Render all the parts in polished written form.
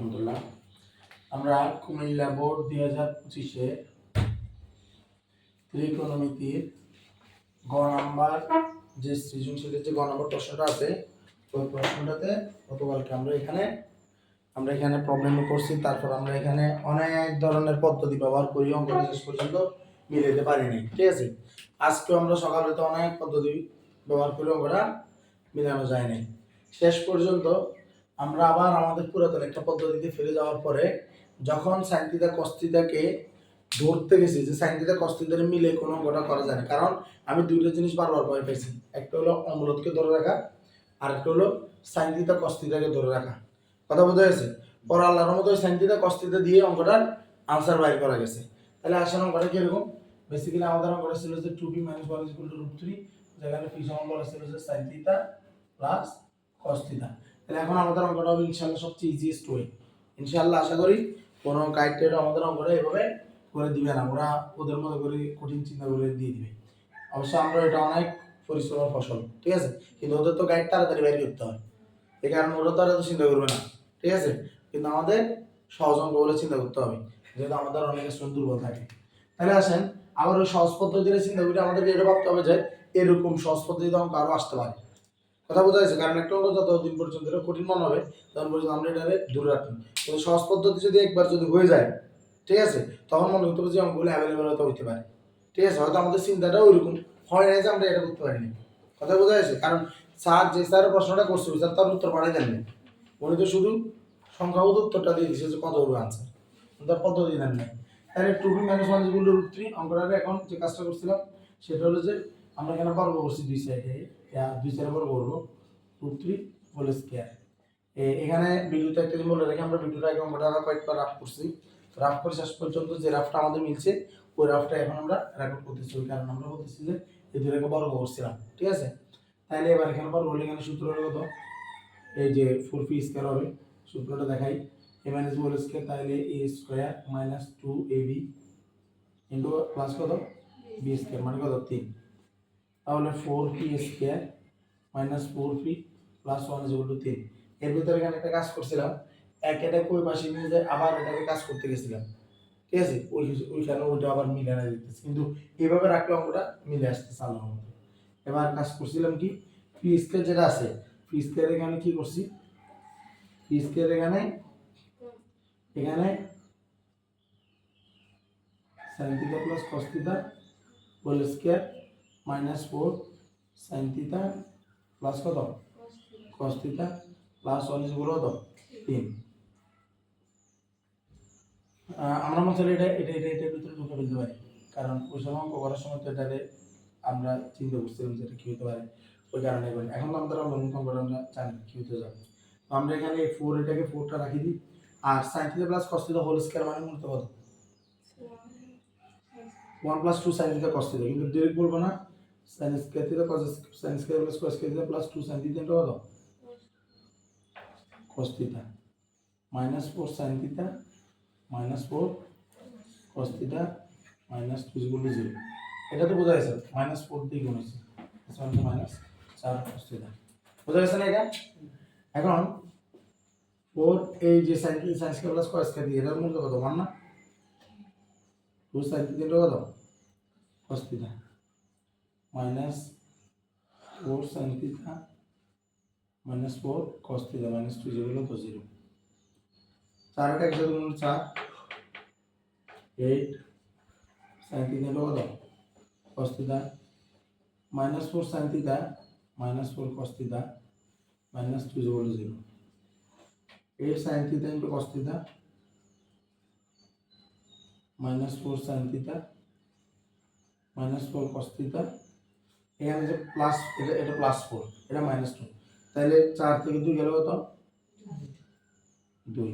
আলহামদুলিল্লাহ। আমরা কুমিল্লা বোর্ড 2025-এ ত্রিকোণমিতির গ নাম্বার যে সৃজনশীলের যে গ নাম্বার প্রশ্নটা আছে, ওই প্রশ্নটাতে গতকালকে আমরা এখানে প্রবলেম করছি। তারপর আমরা এখানে অনেক ধরনের পদ্ধতি ব্যবহার করি, অঙ্কটা শেষ পর্যন্ত মিলাইতে পারিনি। ঠিক আছে, আজকেও আমরা সকালে তো অনেক পদ্ধতি ব্যবহার করে অঙ্কটা মিলানো যায়নি। শেষ পর্যন্ত আমরা আবার আমাদের পুরাতন একটা পদ্ধতিতে ফিরে যাওয়ার পরে যখন সাইন থিটা কস থিটাকে ধরতে গেছি যে সাইন থিটা কস থিটার মিলে কোনো অঙ্কটা করা যায় না, কারণ আমি দুইটা জিনিস বারবার ভয় পেয়েছি। একটা হলো অমূলদকে ধরে রাখা, আর একটা হলো সাইন থিটা কস থিটাকে ধরে রাখা। কথা বোঝা গেছে? পর আল্লাহর মতো সাইন থিটা কস থিটা দিয়ে অঙ্কটার আনসার বাইর করা গেছে। তাহলে আসলে অঙ্কটা কিরকম? বেসিক্যালি আমাদের অঙ্কটা ছিল যে 2p - 1 = √3, যেখানে p সমান বলা ছিল যে sine theta plus cos theta. তাহলে এখন আমাদের অঙ্কটা হবে ইনশাআল্লাহ সবচেয়ে ইজিয়েস্ট ওয়ে। ইনশাআল্লাহ আশা করি কোনো গাইডেড আমাদের অঙ্কটা এভাবে করে দিবে না, ওরা ওদের মতো করে কঠিন চিন্তা করে দিয়ে দিবে। অবশ্য আমরা এটা অনেক পরিশ্রমের ফসল, ঠিক আছে, কিন্তু ওদের তো গাইড তাড়াতাড়ি বের করতে হয়, এই কারণে ওরা তো আর চিন্তা করবে না। ঠিক আছে, কিন্তু আমাদের সহজ অঙ্ক বলে চিন্তা করতে হবে, যেহেতু আমাদের অনেক স্টুডেন্ট দুর্বল থাকে। তাহলে আসেন আবার ওই সহজ পদ্ধতিতে চিন্তা করে আমাদেরকে এটা ভাবতে হবে যে এরকম সহজ পদ্ধতিতে অঙ্ক আরও আসতে পারে। কথা বোঝা যাচ্ছে? কারণ একটা অঙ্ক যতদিন পর্যন্ত এটা কঠিন মনে হবে তখন পর্যন্ত আমরা এটারে দূরে রাখি। কিন্তু সহজ পদ্ধতি যদি একবার যদি হয়ে যায়, ঠিক আছে, তখন মনে হতে পারে যে অঙ্কগুলো অ্যাভেলেবেল হতে হতে পারে। ঠিক আছে, হয়তো আমাদের চিন্তাটা ওইরকম হয় না যে আমরা এটা করতে পারিনি। কথা বোঝা যাচ্ছে? কারণ স্যার যে স্যারের প্রশ্নটা করছে ওই স্যার তার উত্তর পাঠাই দেননি, উনি তো শুধু সংখ্যাগত উত্তরটা দিয়ে দিচ্ছে যে কত হবে আনসার, তার পদ্ধতি দেন নাই। তাহলে 2p - 1 = √3 অঙ্কটারে এখন যে কাজটা করছিলাম সেটা হলো যে আমরা এখানে বর্গ করছি দুই সাইডে, দুই সাইডে বর্গ করবো √3 হোল স্কয়ার। এখানে ভিডিওতে একটা জিনিস বলে রেখে আমরা ভিডিওটা আগে অঙ্কটা কয়েকবার রাফ করছি, রাফ করে শেষ পর্যন্ত যে রাফটা আমাদের মিলছে ওই রাফটা এখন আমরা রেকর্ড করতেছি। ওই কারণে আমরা বলতেছি যে এই দুটোকে বর্গ করছিলাম। ঠিক আছে, তাহলে এবার এখানে বর্গ হলে এখানে সূত্র হলো কত? এই যে 4p স্কয়ার হবে, সূত্রটা দেখাই, a - b হোল স্কয়ার, তাহলে a square minus 2ab into plus কত b স্কয়ার মানে কত 3, তাহলে 4p square minus 4p plus 1 = 3। এর ভিতরে এখানে একটা কাজ করছিলাম, এটাকে ওই পাশে নিয়ে যায় আবার এটাকে কাজ করতে গেছিলাম। ঠিক আছে, ওইখানে ওইটা আবার মিলে না দিতেছে, কিন্তু এইভাবে রাখলে অঙ্কটা মিলে আসতেছে আল্লাহর মতো। এবার কাজ করছিলাম কি, পি স্কয়ার যেটা আছে, পি স্কয়ার এখানে কি করছি, পি স্কয়ার এখানে sin theta plus cos theta whole square minus 4 sin theta plus কত cos থিটা প্লাস 1 = কত 3। আমরা মনে এটার ভিতরে ঢুকে ফেলতে পারি, কারণ ওই সময় অঙ্ক করার সময় তো এটারে আমরা চিন্তা করছিলাম যে এটা কি হতে পারে, ওই কারণে এখন তো আমরা অঙ্কটা আমরা জানি কি হতে যাবে। তো আমরা এখানে 4 এটাকে 4টা রাখি দিই, আর sin theta plus cos theta whole square মানে মূলত কত 1 + 2 sin থিটা cos থিটা, কিন্তু ডাইরেক্ট বলবো না, sin square theta cos sin square plus cos square plus 2 sin theta কত cos theta minus 4 sin theta minus 4 cos theta minus 2 = 0। এটা তো বোঝা গেছে, মাইনাস 4 দিয়ে গুণ হয়েছে মাইনাস 4 cos থিটা, বোঝা গেছে না? এটা এখন 4 এই যে sin square plus cos square দিয়ে এটার মূল্য কত 1 না, 2 sin থিটা কত cos theta minus 4 sin theta minus 4 cos theta minus 2 = 0। 4 টা একসাথে গুণ 4 8 sin থিটা কত cos theta minus 4 sin theta minus 4 cos theta minus 2 = 0। 8 sin theta into cos theta minus 4 sin theta minus 4 cos theta, এখানে যে plus এটা plus 4 এটা minus 2, তাহলে 4 থেকে 2 গেল কত 2,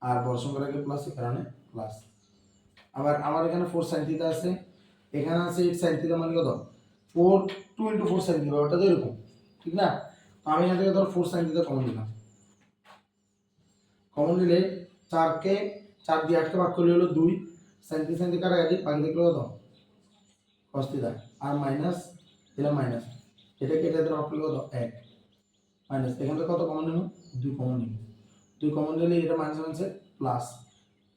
আর বড় সংখ্যার আগে প্লাস এর কারণে প্লাস। আবার আমার এখানে 4 sin থিটা আছে, এখানে আছে 8 sin থিটা মানে কত 4 2 * 4 sin থিটা, ওটা তো এরকম ঠিক না। তো আমি এখান থেকে ধর 4 sin থিটা কমন নিলাম, কমন নিলে 4 কে 4 দিয়ে 8 কে ভাগ করলে হলো 2 sin থিটা কাটাকাটি বাকি থাকলো কত cos থিটা, আর মাইনাস দিলাম মাইনাস, এটা কেটে ধর ভাগ করলে কত 1 মাইনাস, এখান থেকে কত কমন নিব 2 কমন নিব, 2 কমন নিলে এটা মাইনাস মাইনাসে প্লাস,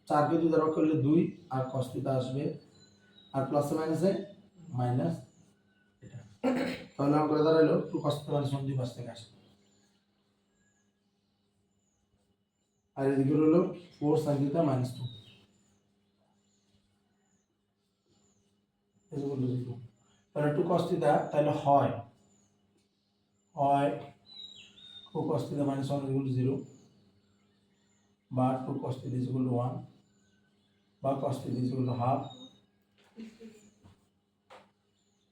4 কে 2 দ্বারা ভাগ করলে 2 আর cos থিটা আসবে, আর প্লাসে মাইনাসে মাইনাস এটা, তাহলে অঙ্ক দাঁড়ালো 2 cos থিটা মাইনাস 1 2 পাশ থেকে আসবে, আর এদিকে হলো 4 sin theta minus 2 equal to 0। তাহলে 2 cos থিটা তাহলে হয় 2 cos theta minus 1 equal to 0, বা 2 cos থিটা ইকুয়াল টু 1, বা cos theta equal to half,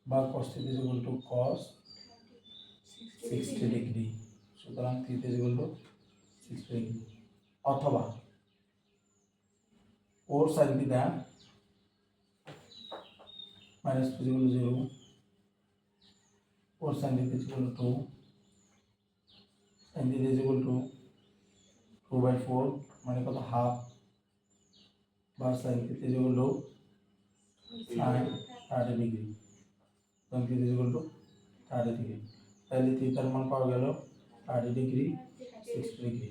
বা cos theta equal to cos 60 degree. সুতরাং থিটা ইকুয়াল টু 60 ডিগ্রি, অথবা 4 sin theta minus 2 equal to 0, 4 sin theta is equal to 2, sin theta is equal to 2/4 মানে কত half, বা sin theta is equal to sin 30 degree, sin theta is equal to 30 degree. তাহলে থিটার মান পাওয়া গেল 30 degree 60 degree.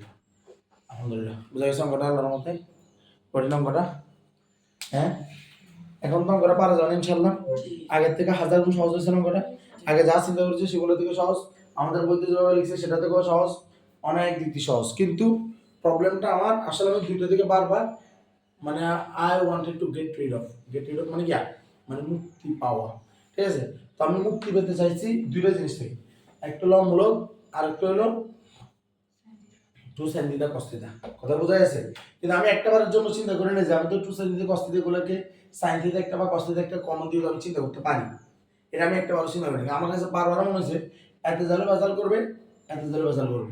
আলহামদুলিল্লাহ, বুঝা গেছে অঙ্কটা আল্লাহর মতে? কঠিন অঙ্কটা? হ্যাঁ, এখন তো অঙ্কটা পারা যাবে ইনশাআল্লাহ। আগের থেকে 1000 গুণ সহজ হয়েছে অঙ্কটা। আগে যা চিন্তা করেছি সেগুলো থেকে সহজ, আমাদের বইতে যেভাবে লিখছে সেটা থেকেও সহজ, অনেক দিক দিয়ে সহজ। কিন্তু প্রবলেমটা আমার আসলে আমি দুইটা থেকে বারবার মানে I wanted to get rid of মানে কি, মানে মুক্তি পাওয়া, ঠিক আছে? তো আমি মুক্তি পেতে চাইছি দুইটা জিনিস থেকে, একটা হলো মূলক আর একটা হলো 2 sin থিটা cos থিটা। কথা বোঝা গেছে? কিন্তু আমি একটাবারের জন্য চিন্তা করে নিই যে আমি তো 2 sin থিটা cos থিটা গুলোকে sin থিটা একটা বা cos থিটা একটা কমন দিয়ে আমি চিন্তা করতে পারি, এটা আমি একটাবার চিন্তা করি না। আমার কাছে বারবার মনে হয়েছে এতে জালে বাজাল করবে, এতে জালে বাজাল করবে,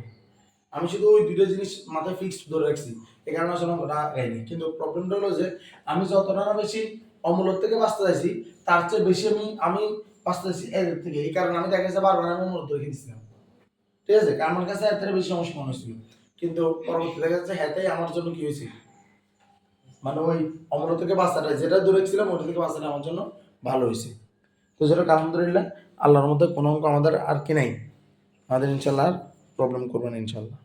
আমি শুধু ওই দুইটা জিনিস মাথায় ফিক্সড ধরে রাখছি, এই কারণে আসলে অঙ্কটা গাইনি। কিন্তু প্রবলেমটা হলো যে আমি যতটা না বেশি অমূলক থেকে বাঁচতে চাইছি তার চেয়ে বেশি আমি বাঁচতে চাইছি এদের থেকে, এই কারণে আমি দেখা গেছে বারবার আমি অমূলক রেখে দিচ্ছিলাম, ঠিক আছে? কারণ আমার কাছে এর বেশি সমস্যা মনে হচ্ছিল, কিন্তু পরবর্তী দেখা যাচ্ছে হ্যাঁটাই আমার জন্য কি হয়েছে, মানে ওই অমূলক থেকে বাঁচাটা যেটা দূরে ছিলাম ওটা থেকে বাঁচাটা আমার জন্য ভালো হয়েছে। তো যেটা আলহামদুলিল্লাহ, আল্লাহর মধ্যে কোনো অঙ্ক আমাদের আর কি নাই, আমাদের ইনশাল্লাহ প্রবলেম করবেন ইনশাল্লাহ।